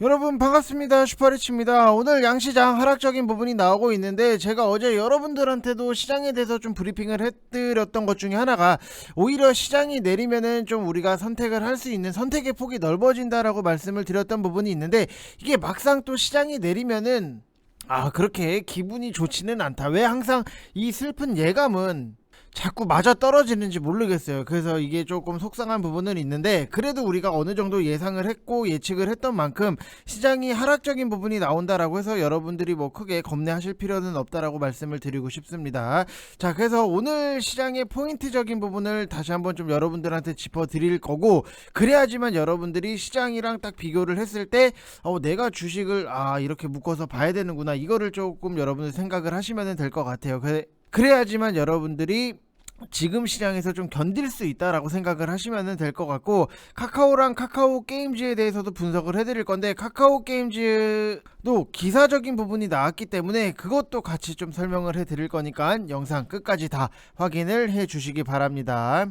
여러분 반갑습니다. 슈퍼리치입니다. 오늘 양시장 하락적인 부분이 나오고 있는데, 제가 어제 여러분들한테도 시장에 대해서 좀 브리핑을 해드렸던 것 중에 하나가, 오히려 시장이 내리면은 좀 우리가 선택을 할 수 있는 선택의 폭이 넓어진다라고 말씀을 드렸던 부분이 있는데, 이게 막상 또 시장이 내리면은 그렇게 기분이 좋지는 않다. 왜 항상 이 슬픈 예감은 자꾸 맞아 떨어지는지 모르겠어요. 그래서 이게 조금 속상한 부분은 있는데, 그래도 우리가 어느 정도 예상을 했고 예측을 했던 만큼 시장이 하락적인 부분이 나온다라고 해서 여러분들이 뭐 크게 겁내하실 필요는 없다라고 말씀을 드리고 싶습니다. 자, 그래서 오늘 시장의 포인트적인 부분을 다시 한번 좀 여러분들한테 짚어 드릴 거고, 그래야지만 여러분들이 시장이랑 딱 비교를 했을 때 내가 주식을 이렇게 묶어서 봐야 되는구나, 이거를 조금 여러분들 생각을 하시면 될 것 같아요. 그래야지만 여러분들이 지금 시장에서 좀 견딜 수 있다라고 생각을 하시면 될 것 같고, 카카오랑 카카오 게임즈에 대해서도 분석을 해드릴 건데, 카카오 게임즈도 기사적인 부분이 나왔기 때문에 그것도 같이 좀 설명을 해드릴 거니까 영상 끝까지 다 확인을 해 주시기 바랍니다.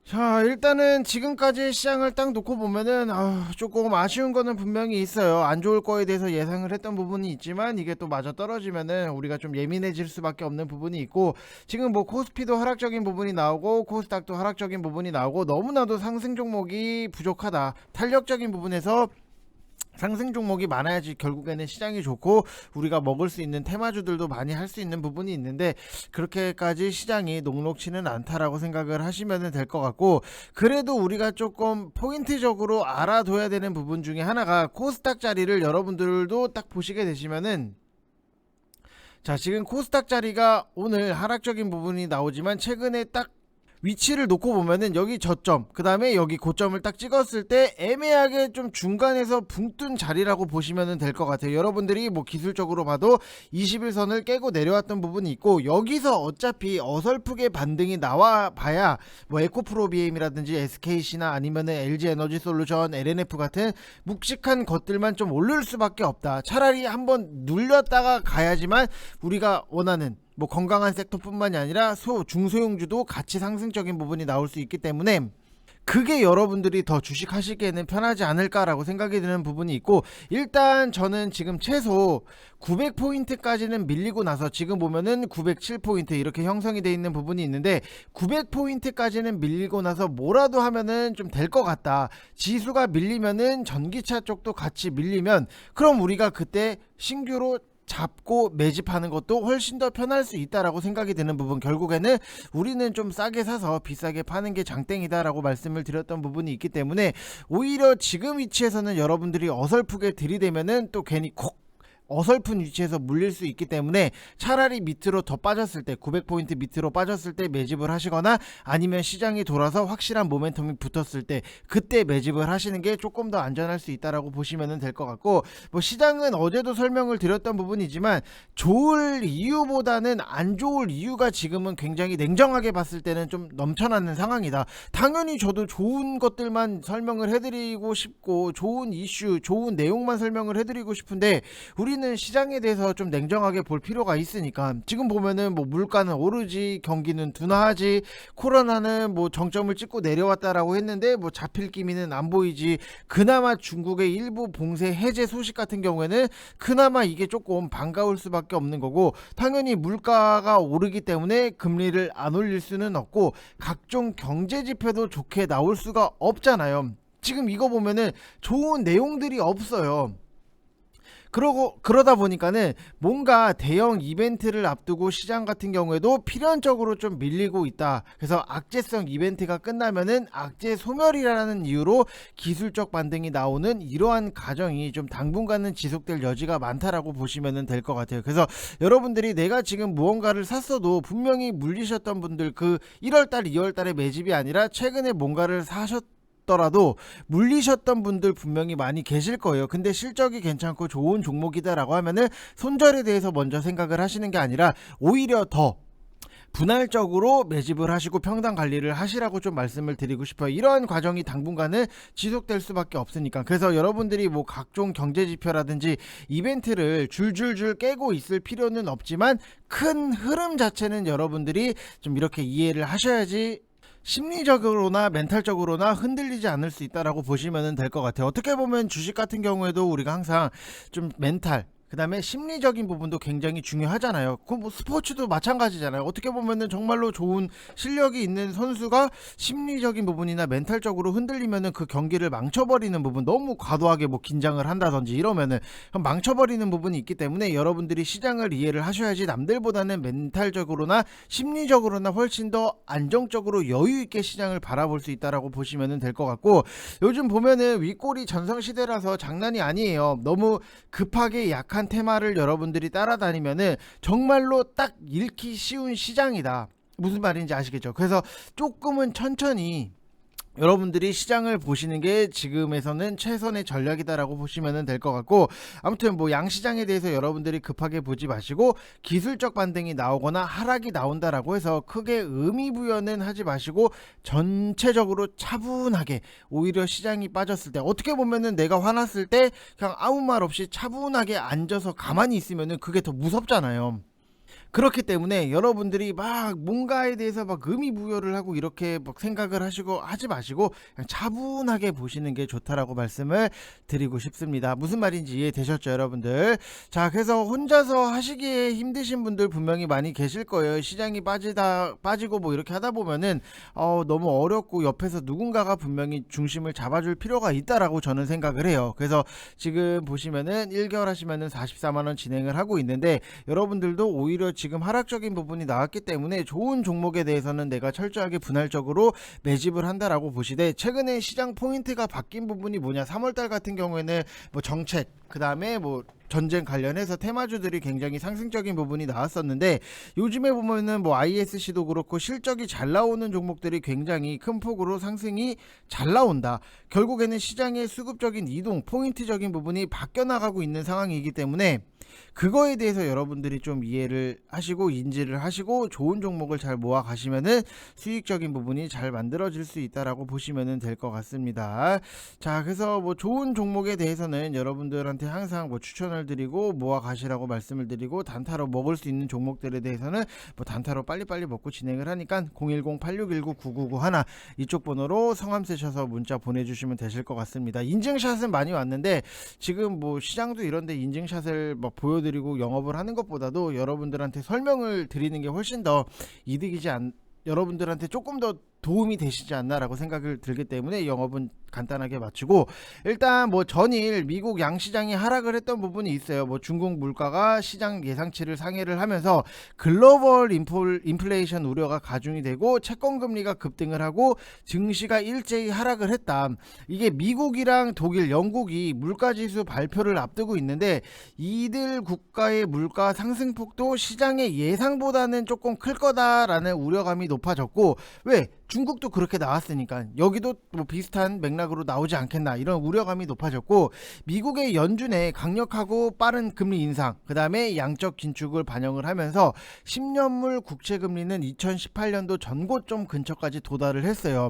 자, 일단은 지금까지 시장을 딱 놓고 보면은 조금 아쉬운 거는 분명히 있어요. 안 좋을 거에 대해서 예상을 했던 부분이 있지만, 이게 또 맞아 떨어지면은 우리가 좀 예민해질 수밖에 없는 부분이 있고, 지금 뭐 코스피도 하락적인 부분이 나오고 코스닥도 하락적인 부분이 나오고, 너무나도 상승 종목이 부족하다, 탄력적인 부분에서 상승 종목이 많아야지 결국에는 시장이 좋고 우리가 먹을 수 있는 테마주들도 많이 할 수 있는 부분이 있는데, 그렇게까지 시장이 녹록치는 않다라고 생각을 하시면 될 것 같고, 그래도 우리가 조금 포인트적으로 알아둬야 되는 부분 중에 하나가, 코스닥 자리를 여러분들도 딱 보시게 되시면은, 자, 지금 코스닥 자리가 오늘 하락적인 부분이 나오지만 최근에 딱 위치를 놓고 보면은 여기 저점, 그 다음에 여기 고점을 딱 찍었을 때 애매하게 좀 중간에서 붕 뜬 자리라고 보시면 될 것 같아요. 여러분들이 뭐 기술적으로 봐도 21선을 깨고 내려왔던 부분이 있고, 여기서 어차피 어설프게 반등이 나와 봐야 뭐 에코프로비엠이라든지 SKC나 아니면은 LG에너지솔루션, LNF 같은 묵직한 것들만 좀 오를 수밖에 없다. 차라리 한번 눌렸다가 가야지만 우리가 원하는 뭐 건강한 섹터뿐만이 아니라 중소형주도 같이 상승적인 부분이 나올 수 있기 때문에, 그게 여러분들이 더 주식하시기에는 편하지 않을까라고 생각이 드는 부분이 있고, 일단 저는 지금 최소 900포인트까지는 밀리고 나서 지금 보면은 907포인트 이렇게 형성이 되어 있는 부분이 있는데, 900포인트까지는 밀리고 나서 뭐라도 하면은 좀 될 것 같다, 지수가 밀리면은 전기차 쪽도 같이 밀리면 그럼 우리가 그때 신규로 잡고 매집하는 것도 훨씬 더 편할 수 있다라고 생각이 드는 부분, 결국에는 우리는 좀 싸게 사서 비싸게 파는 게 장땡이다라고 말씀을 드렸던 부분이 있기 때문에, 오히려 지금 위치에서는 여러분들이 어설프게 들이대면은 또 괜히 콕 어설픈 위치에서 물릴 수 있기 때문에, 차라리 밑으로 더 빠졌을 때, 900포인트 밑으로 빠졌을 때 매집을 하시거나, 아니면 시장이 돌아서 확실한 모멘텀이 붙었을 때 그때 매집을 하시는 게 조금 더 안전할 수 있다라고 보시면 될 것 같고, 뭐 시장은 어제도 설명을 드렸던 부분이지만 좋을 이유보다는 안 좋을 이유가 지금은 굉장히 냉정하게 봤을 때는 좀 넘쳐나는 상황이다. 당연히 저도 좋은 것들만 설명을 해드리고 싶고, 좋은 이슈, 좋은 내용만 설명을 해드리고 싶은데, 우리는 시장에 대해서 좀 냉정하게 볼 필요가 있으니까, 지금 보면은 뭐 물가는 오르지, 경기는 둔화하지, 코로나는 뭐 정점을 찍고 내려왔다라고 했는데 뭐 잡힐 기미는 안 보이지, 그나마 중국의 일부 봉쇄 해제 소식 같은 경우에는 그나마 이게 조금 반가울 수밖에 없는 거고, 당연히 물가가 오르기 때문에 금리를 안 올릴 수는 없고, 각종 경제 지표도 좋게 나올 수가 없잖아요. 지금 이거 보면은 좋은 내용들이 없어요. 그러다 보니까는 뭔가 대형 이벤트를 앞두고 시장 같은 경우에도 필연적으로 좀 밀리고 있다. 그래서 악재성 이벤트가 끝나면은 악재 소멸이라는 이유로 기술적 반등이 나오는 이러한 과정이 좀 당분간은 지속될 여지가 많다라고 보시면 될 것 같아요. 그래서 여러분들이 내가 지금 무언가를 샀어도 분명히 물리셨던 분들, 그 1월달 2월달에 매집이 아니라 최근에 뭔가를 사셨더라도 물리셨던 분들 분명히 많이 계실 거예요. 근데 실적이 괜찮고 좋은 종목이다라고 하면은 손절에 대해서 먼저 생각을 하시는 게 아니라, 오히려 더 분할적으로 매집을 하시고 평단 관리를 하시라고 좀 말씀을 드리고 싶어요. 이러한 과정이 당분간은 지속될 수밖에 없으니까. 그래서 여러분들이 뭐 각종 경제지표라든지 이벤트를 줄줄줄 깨고 있을 필요는 없지만, 큰 흐름 자체는 여러분들이 좀 이렇게 이해를 하셔야지 심리적으로나 멘탈적으로나 흔들리지 않을 수 있다라고 보시면 될 것 같아요. 어떻게 보면 주식 같은 경우에도 우리가 항상 좀 멘탈, 그 다음에 심리적인 부분도 굉장히 중요하잖아요. 그 뭐 스포츠도 마찬가지잖아요. 어떻게 보면은 정말로 좋은 실력이 있는 선수가 심리적인 부분이나 멘탈적으로 흔들리면은 그 경기를 망쳐버리는 부분, 너무 과도하게 뭐 긴장을 한다든지 이러면은 망쳐버리는 부분이 있기 때문에 여러분들이 시장을 이해를 하셔야지 남들보다는 멘탈적으로나 심리적으로나 훨씬 더 안정적으로 여유 있게 시장을 바라볼 수 있다라고 보시면 될 것 같고, 요즘 보면은 윗골이 전성시대라서 장난이 아니에요. 너무 급하게 약한 테마를 여러분들이 따라다니면은 정말로 딱 잃기 쉬운 시장이다. 무슨 말인지 아시겠죠? 그래서 조금은 천천히 여러분들이 시장을 보시는 게 지금에서는 최선의 전략이다라고 보시면 될 것 같고, 아무튼 뭐 양시장에 대해서 여러분들이 급하게 보지 마시고 기술적 반등이 나오거나 하락이 나온다라고 해서 크게 의미 부여는 하지 마시고 전체적으로 차분하게, 오히려 시장이 빠졌을 때 어떻게 보면은 내가 화났을 때 그냥 아무 말 없이 차분하게 앉아서 가만히 있으면은 그게 더 무섭잖아요. 그렇기 때문에 여러분들이 막 뭔가에 대해서 막 의미 부여를 하고 이렇게 막 생각을 하시고 하지 마시고 그냥 차분하게 보시는 게 좋다라고 말씀을 드리고 싶습니다. 무슨 말인지 이해되셨죠, 여러분들? 자, 그래서 혼자서 하시기에 힘드신 분들 분명히 많이 계실 거예요. 시장이 빠지고 뭐 이렇게 하다 보면은 너무 어렵고 옆에서 누군가가 분명히 중심을 잡아줄 필요가 있다라고 저는 생각을 해요. 그래서 지금 보시면은 1개월 하시면은 44만원 진행을 하고 있는데, 여러분들도 오히려 지금 하락적인 부분이 나왔기 때문에 좋은 종목에 대해서는 내가 철저하게 분할적으로 매집을 한다라고 보시되, 최근에 시장 포인트가 바뀐 부분이 뭐냐, 3월달 같은 경우에는 뭐 정책, 그 다음에 뭐 전쟁 관련해서 테마주들이 굉장히 상승적인 부분이 나왔었는데, 요즘에 보면은 뭐 ISC도 그렇고 실적이 잘 나오는 종목들이 굉장히 큰 폭으로 상승이 잘 나온다. 결국에는 시장의 수급적인 이동, 포인트적인 부분이 바뀌어 나가고 있는 상황이기 때문에 그거에 대해서 여러분들이 좀 이해를 하시고 인지를 하시고 좋은 종목을 잘 모아 가시면은 수익적인 부분이 잘 만들어질 수 있다라고 보시면 될 것 같습니다. 자, 그래서 뭐 좋은 종목에 대해서는 여러분들한테 항상 뭐 추천을 드리고 모아 가시라고 말씀을 드리고, 단타로 먹을 수 있는 종목들에 대해서는 뭐 단타로 빨리빨리 먹고 진행을 하니까 010-8619-9991 이쪽 번호로 성함 쓰셔서 문자 보내주시면 되실 것 같습니다. 인증샷은 많이 왔는데 지금 뭐 시장도 이런데 인증샷을 뭐 보여드리고 영업을 하는 것보다도 여러분들한테 설명을 드리는 게 훨씬 더 이득이지 여러분들한테 조금 더 도움이 되시지 않나라고 생각을 들기 때문에 영업은 간단하게 마치고, 일단 뭐 전일 미국 양시장이 하락을 했던 부분이 있어요. 뭐 중국 물가가 시장 예상치를 상회를 하면서 글로벌 인플레이션 우려가 가중이 되고 채권금리가 급등을 하고 증시가 일제히 하락을 했다. 이게 미국이랑 독일, 영국이 물가지수 발표를 앞두고 있는데, 이들 국가의 물가 상승폭도 시장의 예상보다는 조금 클 거다라는 우려감이 높아졌고, 왜? 중국도 그렇게 나왔으니까 여기도 뭐 비슷한 맥락으로 나오지 않겠나, 이런 우려감이 높아졌고, 미국의 연준의 강력하고 빠른 금리 인상, 그 다음에 양적 긴축을 반영을 하면서 10년물 국채금리는 2018년도 전고점 근처까지 도달을 했어요.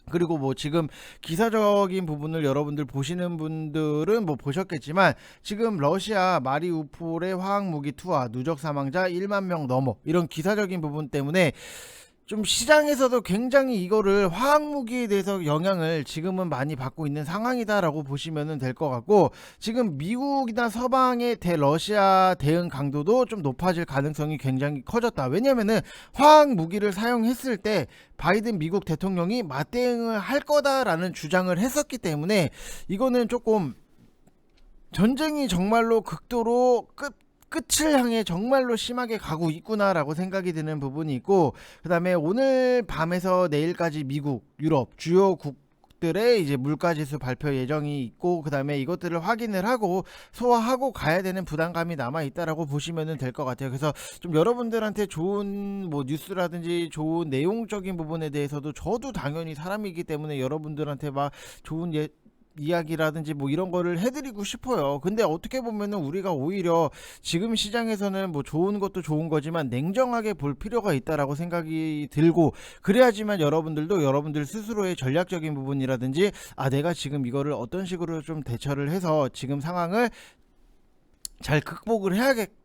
그리고 뭐 지금 기사적인 부분을 여러분들 보시는 분들은 뭐 보셨겠지만, 지금 러시아 마리우폴의 화학무기 투하, 누적 사망자 1만 명 넘어, 이런 기사적인 부분 때문에 좀 시장에서도 굉장히 이거를 화학무기에 대해서 영향을 지금은 많이 받고 있는 상황이다라고 보시면 될 것 같고, 지금 미국이나 서방의 대러시아 대응 강도도 좀 높아질 가능성이 굉장히 커졌다. 왜냐면은 화학무기를 사용했을 때 바이든 미국 대통령이 맞대응을 할 거다라는 주장을 했었기 때문에, 이거는 조금 전쟁이 정말로 극도로 끝을 향해 정말로 심하게 가고 있구나라고 생각이 드는 부분이 있고, 그 다음에 오늘 밤에서 내일까지 미국, 유럽 주요 국들의 이제 물가지수 발표 예정이 있고, 그 다음에 이것들을 확인을 하고 소화하고 가야 되는 부담감이 남아 있다라고 보시면 될 것 같아요. 그래서 좀 여러분들한테 좋은 뭐 뉴스라든지 좋은 내용적인 부분에 대해서도, 저도 당연히 사람이기 때문에 여러분들한테 막 좋은 이야기라든지 뭐 이런 거를 해드리고 싶어요. 근데 어떻게 보면은 우리가 오히려 지금 시장에서는 뭐 좋은 것도 좋은 거지만 냉정하게 볼 필요가 있다라고 생각이 들고, 그래야지만 여러분들도 여러분들 스스로의 전략적인 부분이라든지, 내가 지금 이거를 어떤 식으로 좀 대처를 해서 지금 상황을 잘 극복을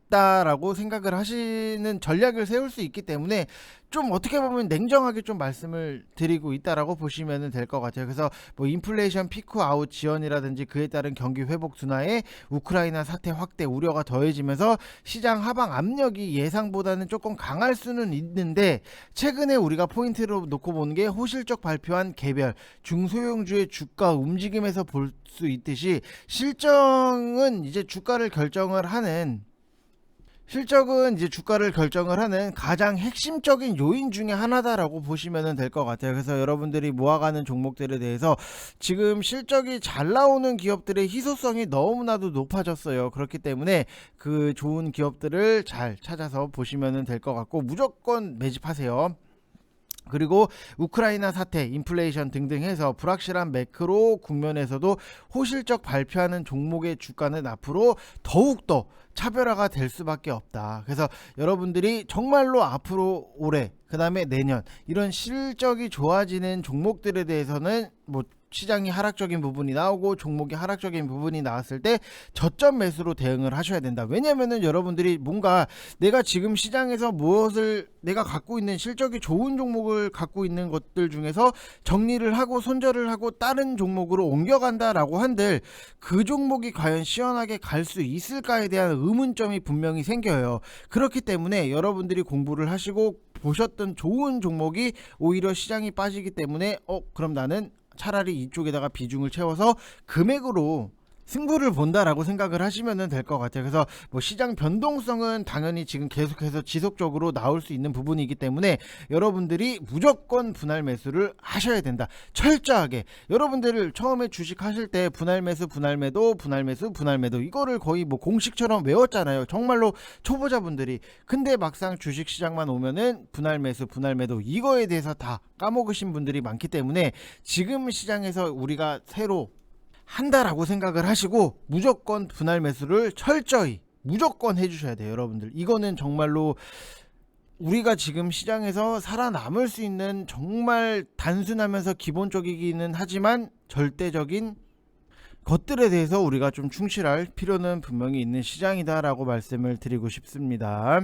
있다라고 생각을 하시는 전략을 세울 수 있기 때문에 좀 어떻게 보면 냉정하게 좀 말씀을 드리고 있다라고 보시면 될 것 같아요. 그래서 뭐 인플레이션 피크 아웃 지연이라든지 그에 따른 경기 회복 둔화에 우크라이나 사태 확대 우려가 더해지면서 시장 하방 압력이 예상보다는 조금 강할 수는 있는데, 최근에 우리가 포인트로 놓고 보는 게 호실적 발표한 개별 중소형주의 주가 움직임에서 볼 수 있듯이 실적은 이제 주가를 결정을 하는 가장 핵심적인 요인 중에 하나다라고 보시면 될 것 같아요. 그래서 여러분들이 모아가는 종목들에 대해서 지금 실적이 잘 나오는 기업들의 희소성이 너무나도 높아졌어요. 그렇기 때문에 그 좋은 기업들을 잘 찾아서 보시면 될 것 같고 무조건 매집하세요. 그리고 우크라이나 사태, 인플레이션 등등 해서 불확실한 매크로 국면에서도 호실적 발표하는 종목의 주가는 앞으로 더욱더 차별화가 될 수밖에 없다. 그래서 여러분들이 정말로 앞으로 올해, 그 다음에 내년 이런 실적이 좋아지는 종목들에 대해서는 뭐 시장이 하락적인 부분이 나오고 종목이 하락적인 부분이 나왔을 때 저점 매수로 대응을 하셔야 된다. 왜냐면은 여러분들이 뭔가 내가 지금 시장에서 무엇을 내가 갖고 있는 실적이 좋은 종목을 갖고 있는 것들 중에서 정리를 하고 손절을 하고 다른 종목으로 옮겨간다라고 한들 그 종목이 과연 시원하게 갈 수 있을까에 대한 의문점이 분명히 생겨요. 그렇기 때문에 여러분들이 공부를 하시고 보셨던 좋은 종목이 오히려 시장이 빠지기 때문에 그럼 나는 차라리 이쪽에다가 비중을 채워서 금액으로 승부를 본다라고 생각을 하시면 될 것 같아요. 그래서 뭐 시장 변동성은 당연히 지금 계속해서 지속적으로 나올 수 있는 부분이기 때문에 여러분들이 무조건 분할 매수를 하셔야 된다. 철저하게 여러분들을 처음에 주식 하실 때 분할 매수, 분할 매도, 분할 매수, 분할 매도 이거를 거의 뭐 공식처럼 외웠잖아요. 정말로 초보자분들이. 근데 막상 주식 시장만 오면은 분할 매수, 분할 매도 이거에 대해서 다 까먹으신 분들이 많기 때문에 지금 시장에서 우리가 새로 한다라고 생각을 하시고 무조건 분할 매수를 철저히 무조건 해주셔야 돼요. 여러분들 이거는 정말로 우리가 지금 시장에서 살아남을 수 있는 정말 단순하면서 기본적이기는 하지만 절대적인 것들에 대해서 우리가 좀 충실할 필요는 분명히 있는 시장이다 라고 말씀을 드리고 싶습니다.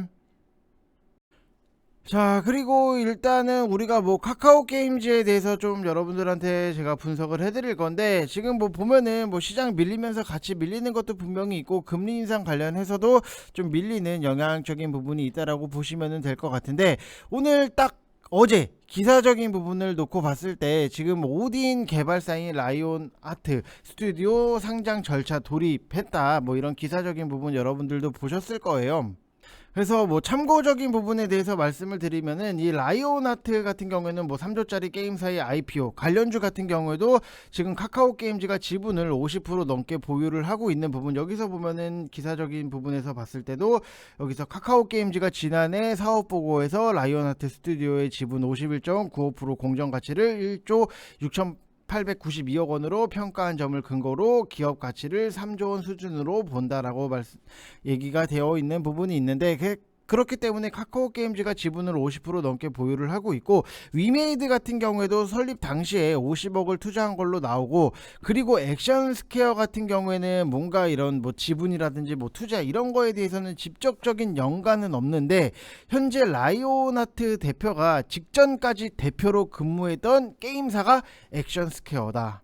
자, 그리고 일단은 우리가 뭐 카카오 게임즈에 대해서 좀 여러분들한테 제가 분석을 해드릴 건데, 지금 뭐 보면은 뭐 시장 밀리면서 같이 밀리는 것도 분명히 있고 금리 인상 관련해서도 좀 밀리는 영향적인 부분이 있다라고 보시면 될 것 같은데, 오늘 딱 어제 기사적인 부분을 놓고 봤을 때 지금 오딘 개발사인 라이온 아트 스튜디오 상장 절차 돌입했다, 뭐 이런 기사적인 부분 여러분들도 보셨을 거예요. 그래서 뭐 참고적인 부분에 대해서 말씀을 드리면은 이 라이온 아트 같은 경우에는 뭐 3조짜리 게임사의 IPO 관련주 같은 경우에도 지금 카카오 게임즈가 지분을 50% 넘게 보유를 하고 있는 부분, 여기서 보면은 기사적인 부분에서 봤을 때도 여기서 카카오 게임즈가 지난해 사업 보고에서 라이온 아트 스튜디오의 지분 51.95% 공정 가치를 1조 6,892억 원으로 평가한 점을 근거로 기업 가치를 3조 원 수준으로 본다라고 얘기가 되어 있는 부분이 있는데, 그렇기 때문에 카카오 게임즈가 지분을 50% 넘게 보유를 하고 있고, 위메이드 같은 경우에도 설립 당시에 50억을 투자한 걸로 나오고, 그리고 액션 스퀘어 같은 경우에는 뭔가 이런 뭐 지분이라든지 뭐 투자 이런 거에 대해서는 직접적인 연관은 없는데, 현재 라이온아트 대표가 직전까지 대표로 근무했던 게임사가 액션 스퀘어다,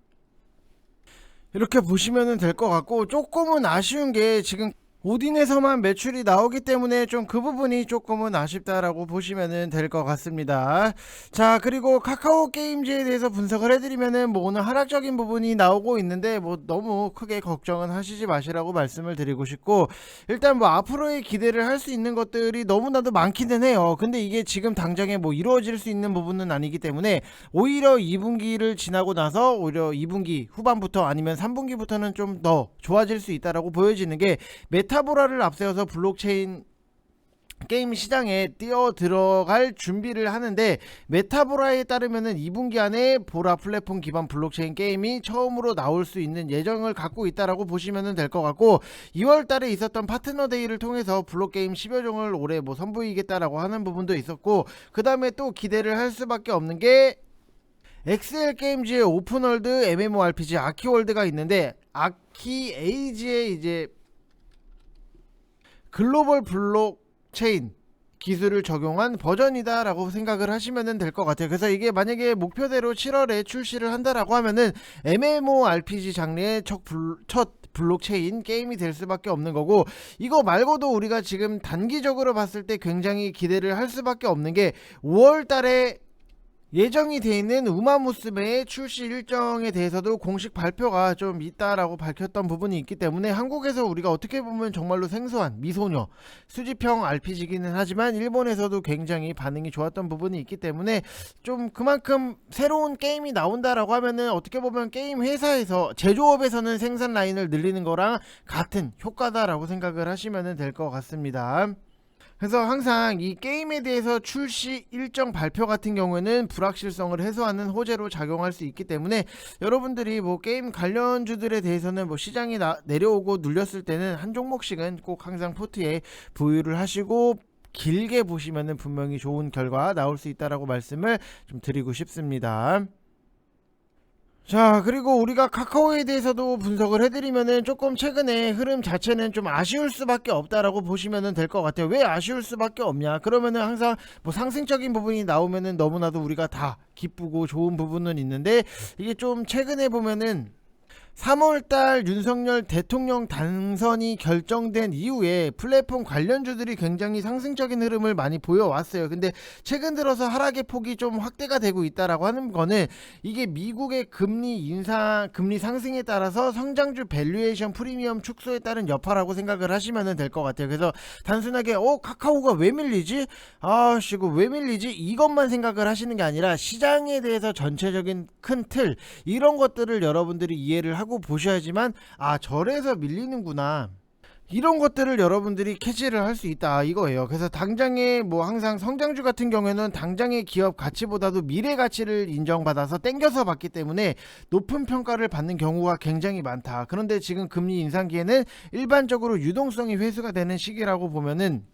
이렇게 보시면 될 것 같고, 조금은 아쉬운 게 지금 오딘에서만 매출이 나오기 때문에 좀 그 부분이 조금은 아쉽다라고 보시면 될 것 같습니다. 자, 그리고 카카오 게임즈에 대해서 분석을 해드리면은 뭐 오늘 하락적인 부분이 나오고 있는데 뭐 너무 크게 걱정은 하시지 마시라고 말씀을 드리고 싶고, 일단 뭐 앞으로의 기대를 할 수 있는 것들이 너무나도 많기는 해요. 근데 이게 지금 당장에 뭐 이루어질 수 있는 부분은 아니기 때문에 오히려 2분기를 지나고 나서 오히려 2분기 후반부터 아니면 3분기부터는 좀 더 좋아질 수 있다라고 보여지는 게, 메타보라를 앞세워서 블록체인 게임 시장에 뛰어 들어갈 준비를 하는데, 메타보라에 따르면은 2분기 안에 보라 플랫폼 기반 블록체인 게임이 처음으로 나올 수 있는 예정을 갖고 있다라고 보시면 될 것 같고, 2월 달에 있었던 파트너 데이를 통해서 블록게임 10여 종을 올해 뭐 선보이겠다라고 하는 부분도 있었고, 그 다음에 또 기대를 할 수밖에 없는 게 엑셀 게임즈의 오픈월드 MMORPG 아키월드가 있는데, 아키 에이지의 이제 글로벌 블록체인 기술을 적용한 버전이다라고 생각을 하시면 될 것 같아요. 그래서 이게 만약에 목표대로 7월에 출시를 한다라고 하면은 MMORPG 장르의 첫 블록체인 게임이 될 수밖에 없는 거고, 이거 말고도 우리가 지금 단기적으로 봤을 때 굉장히 기대를 할 수밖에 없는 게 5월 달에 예정이 돼 있는 우마무스메의 출시 일정에 대해서도 공식 발표가 좀 있다라고 밝혔던 부분이 있기 때문에 한국에서 우리가 어떻게 보면 정말로 생소한 미소녀 수집형 RPG기는 하지만 일본에서도 굉장히 반응이 좋았던 부분이 있기 때문에 좀 그만큼 새로운 게임이 나온다라고 하면은 어떻게 보면 게임 회사에서 제조업에서는 생산 라인을 늘리는 거랑 같은 효과다라고 생각을 하시면 될 것 같습니다. 그래서 항상 이 게임에 대해서 출시 일정 발표 같은 경우에는 불확실성을 해소하는 호재로 작용할 수 있기 때문에 여러분들이 뭐 게임 관련주들에 대해서는 뭐 시장이 내려오고 눌렸을 때는 한 종목씩은 꼭 항상 포트에 보유를 하시고 길게 보시면은 분명히 좋은 결과 나올 수 있다라고 말씀을 좀 드리고 싶습니다. 자, 그리고 우리가 카카오에 대해서도 분석을 해드리면은 조금 최근에 흐름 자체는 좀 아쉬울 수밖에 없다라고 보시면 될 것 같아요. 왜 아쉬울 수밖에 없냐? 그러면은 항상 뭐 상승적인 부분이 나오면은 너무나도 우리가 다 기쁘고 좋은 부분은 있는데, 이게 좀 최근에 보면은 3월달 윤석열 대통령 당선이 결정된 이후에 플랫폼 관련주들이 굉장히 상승적인 흐름을 많이 보여왔어요. 근데 최근 들어서 하락의 폭이 좀 확대가 되고 있다라고 하는 거는 이게 미국의 금리 상승에 따라서 성장주 밸류에이션 프리미엄 축소에 따른 여파라고 생각을 하시면 될 것 같아요. 그래서 단순하게 카카오가 왜 밀리지? 이거 왜 밀리지? 이것만 생각을 하시는 게 아니라 시장에 대해서 전체적인 큰 틀, 이런 것들을 여러분들이 이해를 하고 보셔야지만 저래서 밀리는구나, 이런 것들을 여러분들이 캐치를 할 수 있다 이거예요. 그래서 당장에 뭐 항상 성장주 같은 경우에는 당장의 기업 가치보다도 미래 가치를 인정받아서 땡겨서 받기 때문에 높은 평가를 받는 경우가 굉장히 많다. 그런데 지금 금리 인상기에는 일반적으로 유동성이 회수가 되는 시기라고 보면은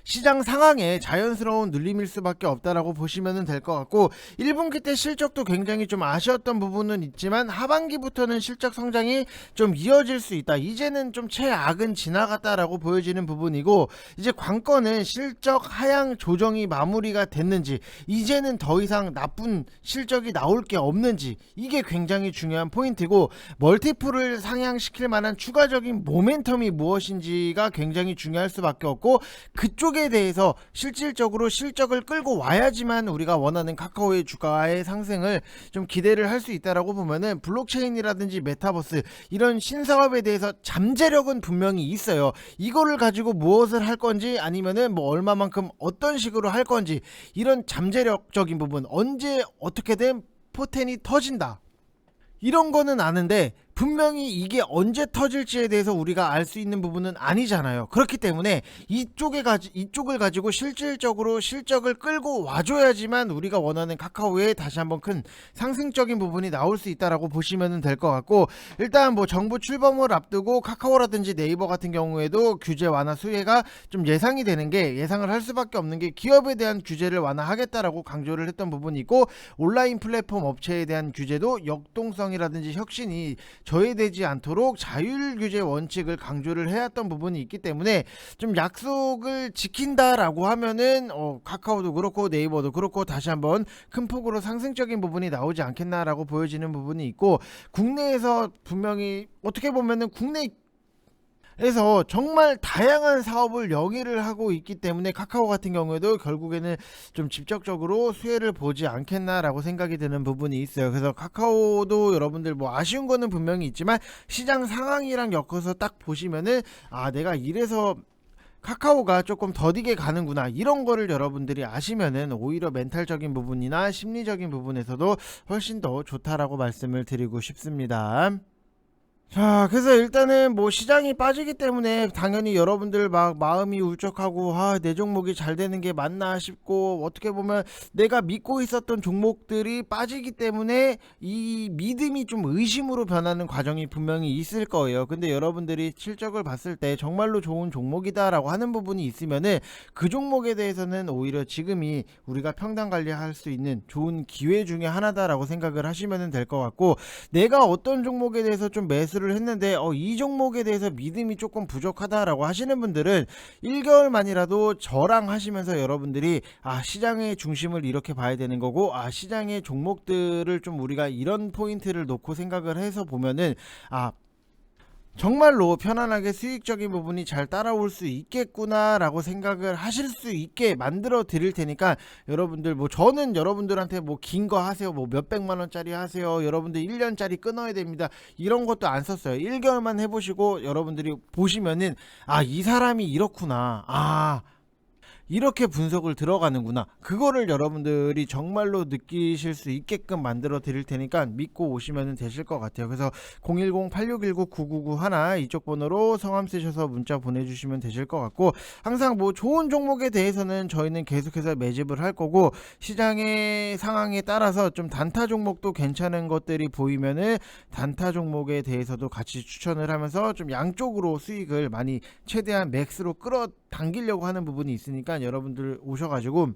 시장 상황에 자연스러운 눌림일 수밖에 없다라고 보시면 될 것 같고, 1분기 때 실적도 굉장히 좀 아쉬웠던 부분은 있지만 하반기부터는 실적 성장이 좀 이어질 수 있다. 이제는 좀 최악은 지나갔다라고 보여지는 부분이고, 이제 관건은 실적 하향 조정이 마무리가 됐는지, 이제는 더 이상 나쁜 실적이 나올 게 없는지, 이게 굉장히 중요한 포인트고, 멀티플을 상향시킬 만한 추가적인 모멘텀이 무엇인지가 굉장히 중요할 수밖에 없고, 그쪽에 대해서 실질적으로 실적을 끌고 와야지만 우리가 원하는 카카오의 주가의 상승을 좀 기대를 할 수 있다라고 보면은, 블록체인이라든지 메타버스 이런 신사업에 대해서 잠재력은 분명히 있어요. 이거를 가지고 무엇을 할 건지, 아니면은 뭐 얼마만큼 어떤 식으로 할 건지, 이런 잠재력적인 부분, 언제 어떻게든 포텐이 터진다, 이런 거는 아는데 분명히 이게 언제 터질지에 대해서 우리가 알 수 있는 부분은 아니잖아요. 그렇기 때문에 이쪽을 가지고 실질적으로 실적을 끌고 와줘야지만 우리가 원하는 카카오에 다시 한번 큰 상승적인 부분이 나올 수 있다라고 보시면 될 것 같고, 일단 뭐 정부 출범을 앞두고 카카오라든지 네이버 같은 경우에도 규제 완화 수혜가 좀 예상이 되는 게, 예상을 할 수밖에 없는 게 기업에 대한 규제를 완화하겠다라고 강조를 했던 부분이 있고, 온라인 플랫폼 업체에 대한 규제도 역동성이라든지 혁신이 저해되지 않도록 자율 규제 원칙을 강조를 해왔던 부분이 있기 때문에 좀 약속을 지킨다라고 하면은 카카오도 그렇고 네이버도 그렇고 다시 한번 큰 폭으로 상승적인 부분이 나오지 않겠나라고 보여지는 부분이 있고, 국내에서 분명히 어떻게 보면은 국내에서 정말 다양한 사업을 영위를 하고 있기 때문에 카카오 같은 경우에도 결국에는 좀 직접적으로 수혜를 보지 않겠나라고 생각이 드는 부분이 있어요. 그래서 카카오도 여러분들 뭐 아쉬운 거는 분명히 있지만 시장 상황이랑 엮어서 딱 보시면은 내가 이래서 카카오가 조금 더디게 가는구나, 이런 거를 여러분들이 아시면은 오히려 멘탈적인 부분이나 심리적인 부분에서도 훨씬 더 좋다라고 말씀을 드리고 싶습니다. 자, 그래서 일단은 뭐 시장이 빠지기 때문에 당연히 여러분들 막 마음이 울적하고 내 종목이 잘 되는 게 맞나 싶고, 어떻게 보면 내가 믿고 있었던 종목들이 빠지기 때문에 이 믿음이 좀 의심으로 변하는 과정이 분명히 있을 거예요. 근데 여러분들이 실적을 봤을 때 정말로 좋은 종목이다라고 하는 부분이 있으면은 그 종목에 대해서는 오히려 지금이 우리가 평단 관리할 수 있는 좋은 기회 중에 하나다라고 생각을 하시면 될 것 같고, 내가 어떤 종목에 대해서 좀 매수 매수를 했는데 이 종목에 대해서 믿음이 조금 부족하다라고 하시는 분들은 1개월만이라도 저랑 하시면서 여러분들이 시장의 중심을 이렇게 봐야 되는 거고, 시장의 종목들을 좀 우리가 이런 포인트를 놓고 생각을 해서 보면은 정말로 편안하게 수익적인 부분이 잘 따라올 수 있겠구나 라고 생각을 하실 수 있게 만들어 드릴 테니까, 여러분들 저는 여러분들한테 긴 거 하세요, 몇백만원짜리 하세요, 여러분들 1년짜리 끊어야 됩니다, 이런 것도 안 썼어요. 1개월만 해보시고 여러분들이 보시면은 이 사람이 이렇구나, 이렇게 분석을 들어가는구나, 그거를 여러분들이 정말로 느끼실 수 있게끔 만들어 드릴 테니까 믿고 오시면 되실 것 같아요. 그래서 010-8619-9991 이쪽 번호로 성함 쓰셔서 문자 보내주시면 되실 것 같고, 항상 좋은 종목에 대해서는 저희는 계속해서 매집을 할 거고, 시장의 상황에 따라서 좀 단타 종목도 괜찮은 것들이 보이면은 단타 종목에 대해서도 같이 추천을 하면서 좀 양쪽으로 수익을 많이 최대한 맥스로 끌어당기려고 하는 부분이 있으니까, 여러분들 오셔가지고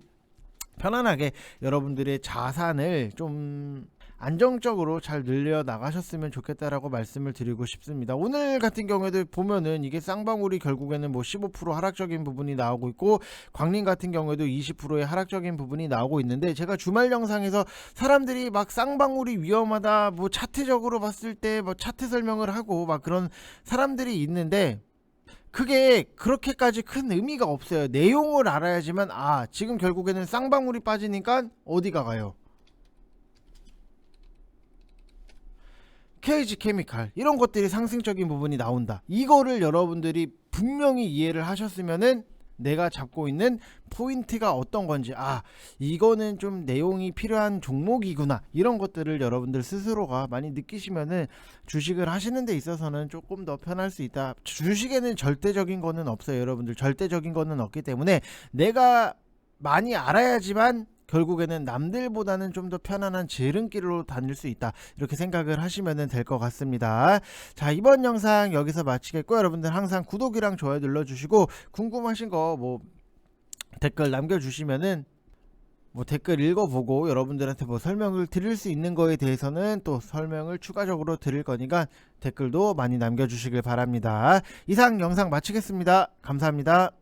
편안하게 여러분들의 자산을 좀 안정적으로 잘 늘려 나가셨으면 좋겠다라고 말씀을 드리고 싶습니다. 오늘 같은 경우에도 보면은 이게 쌍방울이 결국에는 15% 하락적인 부분이 나오고 있고, 광림 같은 경우에도 20%의 하락적인 부분이 나오고 있는데, 제가 주말 영상에서 사람들이 쌍방울이 위험하다, 차트적으로 봤을 때 차트 설명을 하고 그런 사람들이 있는데, 그게 그렇게까지 큰 의미가 없어요. 내용을 알아야지만 지금 결국에는 쌍방울이 빠지니까 어디가 가요? KG케미칼 이런 것들이 상승적인 부분이 나온다. 이거를 여러분들이 분명히 이해를 하셨으면은 내가 잡고 있는 포인트가 어떤 건지, 이거는 좀 내용이 필요한 종목이구나, 이런 것들을 여러분들 스스로가 많이 느끼시면은 주식을 하시는 데 있어서는 조금 더 편할 수 있다. 주식에는 절대적인 거는 없어요. 여러분들 절대적인 거는 없기 때문에 내가 많이 알아야지만 결국에는 남들보다는 좀 더 편안한 지름길로 다닐 수 있다, 이렇게 생각을 하시면 될 것 같습니다. 자, 이번 영상 여기서 마치겠고, 여러분들 항상 구독이랑 좋아요 눌러주시고, 궁금하신 거 댓글 남겨주시면은 댓글 읽어보고 여러분들한테 설명을 드릴 수 있는 거에 대해서는 또 설명을 추가적으로 드릴 거니까 댓글도 많이 남겨주시길 바랍니다. 이상 영상 마치겠습니다. 감사합니다.